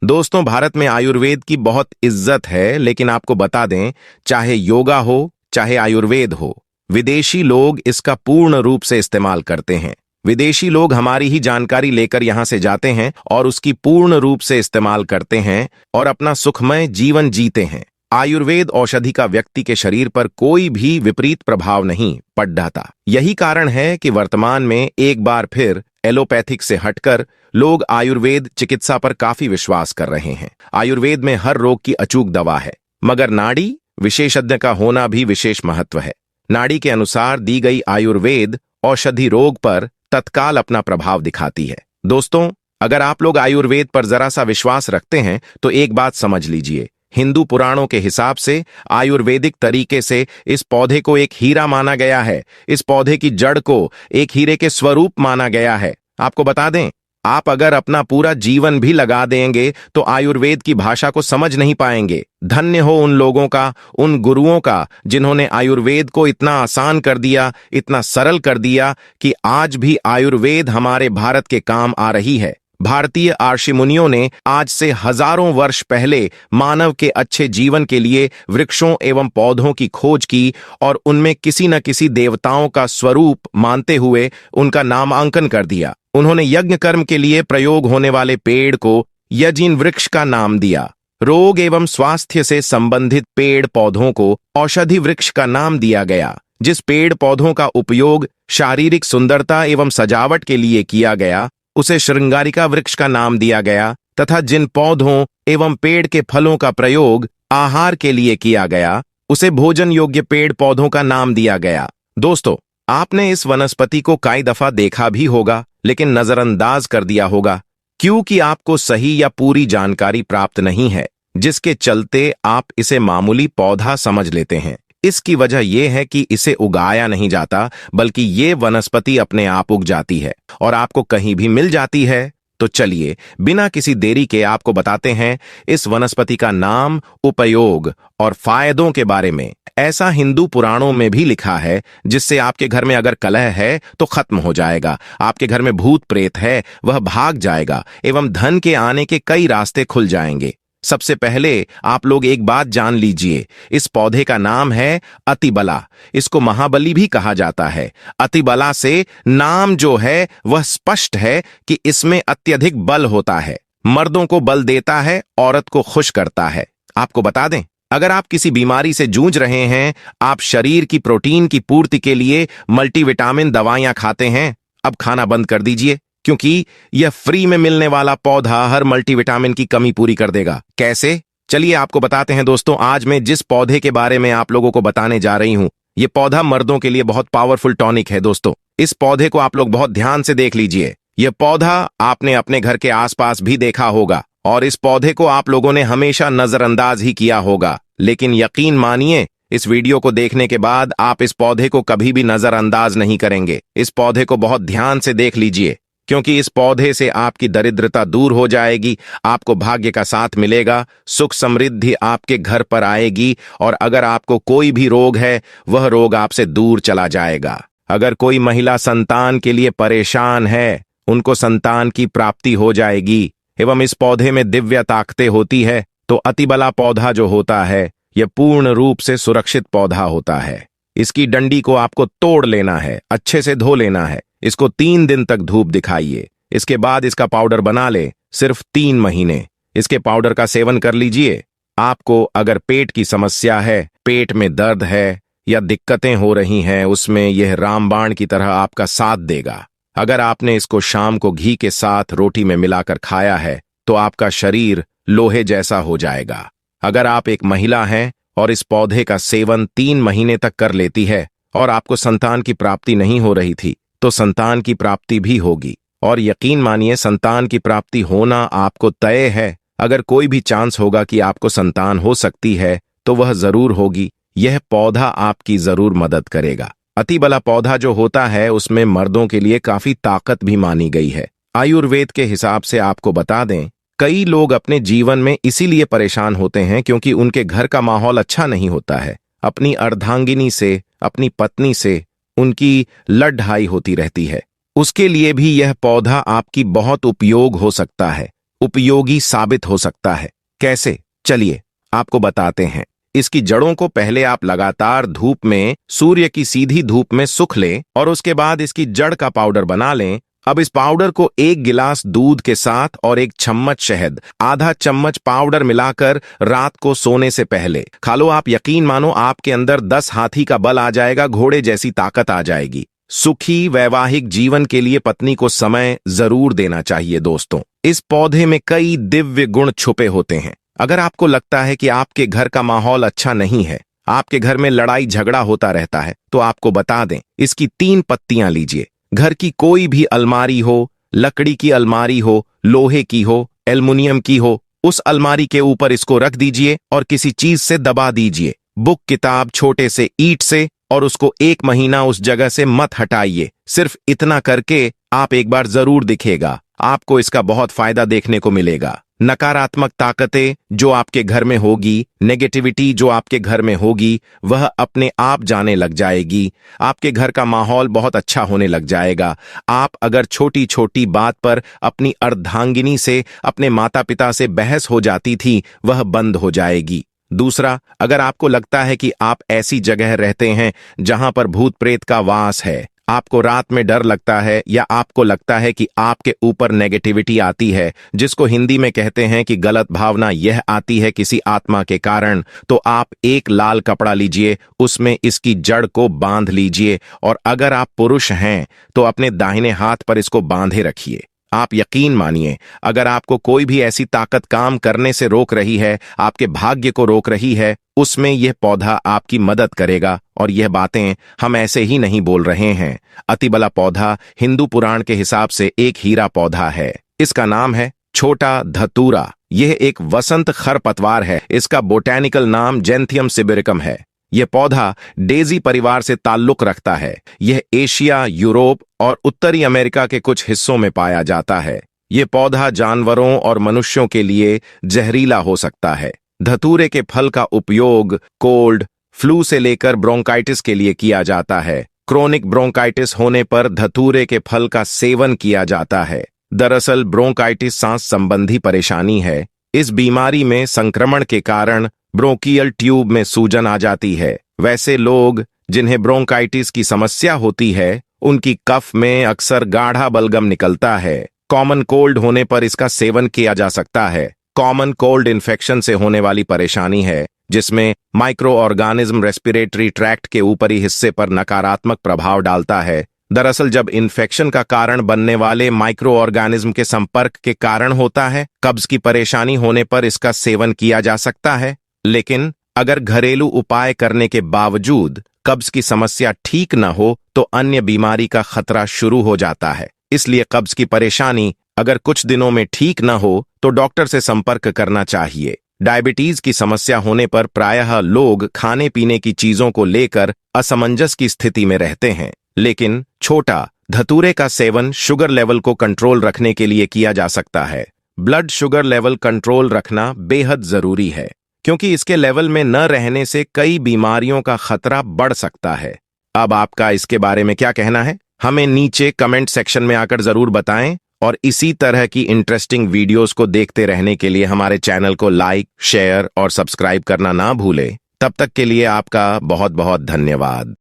दोस्तों, भारत में आयुर्वेद की बहुत इज्जत है, लेकिन आपको बता दें, चाहे योगा हो, चाहे आयुर्वेद हो, विदेशी लोग इसका पूर्ण रूप से इस्तेमाल करते हैं। विदेशी लोग हमारी ही जानकारी लेकर यहां से जाते हैं और उसकी पूर्ण रूप से इस्तेमाल करते हैं और अपना सुखमय जीवन जीते हैं। आयुर्वेद औषधि का व्यक्ति के शरीर पर कोई भी विपरीत प्रभाव नहीं पड़ता। यही कारण है कि वर्तमान में एक बार फिर एलोपैथिक से हटकर लोग आयुर्वेद चिकित्सा पर काफी विश्वास कर रहे हैं। आयुर्वेद में हर रोग की अचूक दवा है, मगर नाड़ी विशेषज्ञ का होना भी विशेष महत्व है। नाड़ी के अनुसार दी गई आयुर्वेद औषधि रोग पर तत्काल अपना प्रभाव दिखाती है। दोस्तों, अगर आप लोग आयुर्वेद पर जरा सा विश्वास रखते हैं तो एक बात समझ लीजिए, हिंदू पुराणों के हिसाब से आयुर्वेदिक तरीके से इस पौधे को एक हीरा माना गया है। इस पौधे की जड़ को एक हीरे के स्वरूप माना गया है। आपको बता दें, आप अगर अपना पूरा जीवन भी लगा देंगे तो आयुर्वेद की भाषा को समझ नहीं पाएंगे। धन्य हो उन लोगों का, उन गुरुओं का, जिन्होंने आयुर्वेद को इतना आसान कर दिया, इतना सरल कर दिया कि आज भी आयुर्वेद हमारे भारत के काम आ रही है। भारतीय ऋषि मुनियों ने आज से हजारों वर्ष पहले मानव के अच्छे जीवन के लिए वृक्षों एवं पौधों की खोज की और उनमें किसी न किसी देवताओं का स्वरूप मानते हुए उनका नामांकन कर दिया। उन्होंने यज्ञ कर्म के लिए प्रयोग होने वाले पेड़ को यजीन वृक्ष का नाम दिया। रोग एवं स्वास्थ्य से संबंधित पेड़ पौधों को औषधि वृक्ष का नाम दिया गया। जिस पेड़ पौधों का उपयोग शारीरिक सुंदरता एवं सजावट के लिए किया गया, उसे श्रृंगारिका वृक्ष का नाम दिया गया, तथा जिन पौधों एवं पेड़ के फलों का प्रयोग आहार के लिए किया गया, उसे भोजन योग्य पेड़ पौधों का नाम दिया गया। दोस्तों, आपने इस वनस्पति को कई दफा देखा भी होगा, लेकिन नजरअंदाज कर दिया होगा, क्योंकि आपको सही या पूरी जानकारी प्राप्त नहीं है, जिसके चलते आप इसे मामूली पौधा समझ लेते हैं। इसकी वजह यह है कि इसे उगाया नहीं जाता, बल्कि ये वनस्पति अपने आप उग जाती है और आपको कहीं भी मिल जाती है। तो चलिए, बिना किसी देरी के आपको बताते हैं इस वनस्पति का नाम, उपयोग और फायदों के बारे में। ऐसा हिंदू पुराणों में भी लिखा है, जिससे आपके घर में अगर कलह है तो खत्म हो जाएगा, आपके घर में भूत प्रेत है वह भाग जाएगा एवं धन के आने के कई रास्ते खुल जाएंगे। सबसे पहले आप लोग एक बात जान लीजिए, इस पौधे का नाम है अतिबला। इसको महाबली भी कहा जाता है। अतिबला से नाम जो है वह स्पष्ट है कि इसमें अत्यधिक बल होता है। मर्दों को बल देता है, औरत को खुश करता है। आपको बता दें, अगर आप किसी बीमारी से जूझ रहे हैं, आप शरीर की प्रोटीन की पूर्ति के लिए मल्टीविटामिन दवाइयां खाते हैं, अब खाना बंद कर दीजिए, क्योंकि यह फ्री में मिलने वाला पौधा हर मल्टीविटामिन की कमी पूरी कर देगा। कैसे? चलिए आपको बताते हैं। दोस्तों, आज मैं जिस पौधे के बारे में आप लोगों को बताने जा रही हूं, यह पौधा मर्दों के लिए बहुत पावरफुल टॉनिक है। दोस्तों, इस पौधे को आप लोग बहुत ध्यान से देख लीजिए। यह पौधा आपने अपने घर के आसपास भी देखा होगा और इस पौधे को आप लोगों ने हमेशा नजरअंदाज ही किया होगा, लेकिन यकीन मानिए, इस वीडियो को देखने के बाद आप इस पौधे को कभी भी नजरअंदाज नहीं करेंगे। इस पौधे को बहुत ध्यान से देख लीजिए, क्योंकि इस पौधे से आपकी दरिद्रता दूर हो जाएगी, आपको भाग्य का साथ मिलेगा, सुख समृद्धि आपके घर पर आएगी और अगर आपको कोई भी रोग है, वह रोग आपसे दूर चला जाएगा। अगर कोई महिला संतान के लिए परेशान है, उनको संतान की प्राप्ति हो जाएगी एवं इस पौधे में दिव्य ताकतें होती है। तो अतिबला पौधा जो होता है, यह पूर्ण रूप से सुरक्षित पौधा होता है। इसकी डंडी को आपको तोड़ लेना है, अच्छे से धो लेना है, इसको 3 दिन तक धूप दिखाइए। इसके बाद इसका पाउडर बना ले, सिर्फ 3 महीने इसके पाउडर का सेवन कर लीजिए। आपको अगर पेट की समस्या है, पेट में दर्द है या दिक्कतें हो रही हैं, उसमें यह रामबाण की तरह आपका साथ देगा। अगर आपने इसको शाम को घी के साथ रोटी में मिलाकर खाया है तो आपका शरीर लोहे जैसा हो जाएगा। अगर आप एक महिला हैं और इस पौधे का सेवन 3 महीने तक कर लेती है और आपको संतान की प्राप्ति नहीं हो रही थी, तो संतान की प्राप्ति भी होगी। और यकीन मानिए, संतान की प्राप्ति होना आपको तय है। अगर कोई भी चांस होगा कि आपको संतान हो सकती है तो वह जरूर होगी। यह पौधा आपकी जरूर मदद करेगा। अतिबला पौधा जो होता है, उसमें मर्दों के लिए काफी ताकत भी मानी गई है। आयुर्वेद के हिसाब से आपको बता दें, कई लोग अपने जीवन में इसीलिए परेशान होते हैं क्योंकि उनके घर का माहौल अच्छा नहीं होता है। अपनी अर्धांगिनी से, अपनी पत्नी से उनकी लड़ाई होती रहती है। उसके लिए भी यह पौधा आपकी बहुत उपयोग हो सकता है। उपयोगी साबित हो सकता है। कैसे? चलिए आपको बताते हैं। इसकी जड़ों को पहले आप लगातार धूप में, सूर्य की सीधी धूप में सुख लें और उसके बाद इसकी जड़ का पाउडर बना लें। अब इस पाउडर को 1 गिलास दूध के साथ और 1 चम्मच शहद, आधा चम्मच पाउडर मिलाकर रात को सोने से पहले खा लो। आप यकीन मानो आपके अंदर 10 हाथी का बल आ जाएगा, घोड़े जैसी ताकत आ जाएगी। सुखी वैवाहिक जीवन के लिए पत्नी को समय जरूर देना चाहिए दोस्तों। इस पौधे में कई दिव्य गुण छुपे होते हैं। अगर आपको लगता है कि आपके घर का माहौल अच्छा नहीं है, आपके घर में लड़ाई झगड़ा होता रहता है, तो आपको बता दें, इसकी 3 पत्तियां लीजिए। घर की कोई भी अलमारी हो, लकड़ी की अलमारी हो, लोहे की हो, एल्युमिनियम की हो, उस अलमारी के ऊपर इसको रख दीजिए और किसी चीज से दबा दीजिए, बुक, किताब, छोटे से ईंट से, और उसको 1 महीना उस जगह से मत हटाइए। सिर्फ इतना करके आप एक बार जरूर दिखेगा, आपको इसका बहुत फायदा देखने को मिलेगा। नकारात्मक ताकतें जो आपके घर में होगी, नेगेटिविटी जो आपके घर में होगी, वह अपने आप जाने लग जाएगी। आपके घर का माहौल बहुत अच्छा होने लग जाएगा। आप अगर छोटी छोटी बात पर अपनी अर्धांगिनी से, अपने माता पिता से बहस हो जाती थी, वह बंद हो जाएगी। दूसरा, अगर आपको लगता है कि आप ऐसी जगह रहते हैं जहां पर भूत प्रेत का वास है, आपको रात में डर लगता है, या आपको लगता है कि आपके ऊपर नेगेटिविटी आती है, जिसको हिंदी में कहते हैं कि गलत भावना यह आती है किसी आत्मा के कारण, तो आप एक लाल कपड़ा लीजिए, उसमें इसकी जड़ को बांध लीजिए, और अगर आप पुरुष हैं तो अपने दाहिने हाथ पर इसको बांधे रखिए। आप यकीन मानिए, अगर आपको कोई भी ऐसी ताकत काम करने से रोक रही है, आपके भाग्य को रोक रही है, उसमें यह पौधा आपकी मदद करेगा। और यह बातें हम ऐसे ही नहीं बोल रहे हैं। अतिबला पौधा हिंदू पुराण के हिसाब से एक हीरा पौधा है। इसका नाम है छोटा धतूरा। यह एक वसंत खरपतवार है। इसका बोटैनिकल नाम जेंथियम सिबेरिकम है। यह पौधा डेजी परिवार से ताल्लुक रखता है। यह एशिया, यूरोप और उत्तरी अमेरिका के कुछ हिस्सों में पाया जाता है। यह पौधा जानवरों और मनुष्यों के लिए जहरीला हो सकता है। धतूरे के फल का उपयोग कोल्ड, फ्लू से लेकर ब्रोंकाइटिस के लिए किया जाता है। क्रोनिक ब्रोंकाइटिस होने पर धतूरे के फल का सेवन किया जाता है। दरअसल ब्रोंकाइटिस सांस संबंधी परेशानी है। इस बीमारी में संक्रमण के कारण ब्रोंकियल ट्यूब में सूजन आ जाती है। वैसे लोग जिन्हें ब्रोंकाइटिस की समस्या होती है, उनकी कफ में अक्सर गाढ़ा बलगम निकलता है। कॉमन कोल्ड होने पर इसका सेवन किया जा सकता है। कॉमन कोल्ड इन्फेक्शन से होने वाली परेशानी है, जिसमें माइक्रो ऑर्गेनिज्म रेस्पिरेटरी ट्रैक्ट के ऊपरी हिस्से पर नकारात्मक प्रभाव डालता है। दरअसल जब इन्फेक्शन का कारण बनने वाले माइक्रो ऑर्गेनिज्म के संपर्क के कारण होता है, कब्ज की परेशानी होने पर इसका सेवन किया जा सकता है। लेकिन अगर घरेलू उपाय करने के बावजूद कब्ज की समस्या ठीक न हो, तो अन्य बीमारी का खतरा शुरू हो जाता है। इसलिए कब्ज की परेशानी अगर कुछ दिनों में ठीक न हो, तो डॉक्टर से संपर्क करना चाहिए। डायबिटीज की समस्या होने पर प्रायः लोग खाने पीने की चीजों को लेकर असमंजस की स्थिति में रहते हैं। लेकिन छोटा धतूरे का सेवन शुगर लेवल को कंट्रोल रखने के लिए किया जा सकता है। ब्लड शुगर लेवल कंट्रोल रखना बेहद जरूरी है, क्योंकि इसके लेवल में न रहने से कई बीमारियों का खतरा बढ़ सकता है। अब आपका इसके बारे में क्या कहना है? हमें नीचे कमेंट सेक्शन में आकर जरूर बताएं, और इसी तरह की इंटरेस्टिंग वीडियोस को देखते रहने के लिए हमारे चैनल को लाइक, शेयर और सब्सक्राइब करना ना भूलें। तब तक के लिए आपका बहुत बहुत धन्यवाद।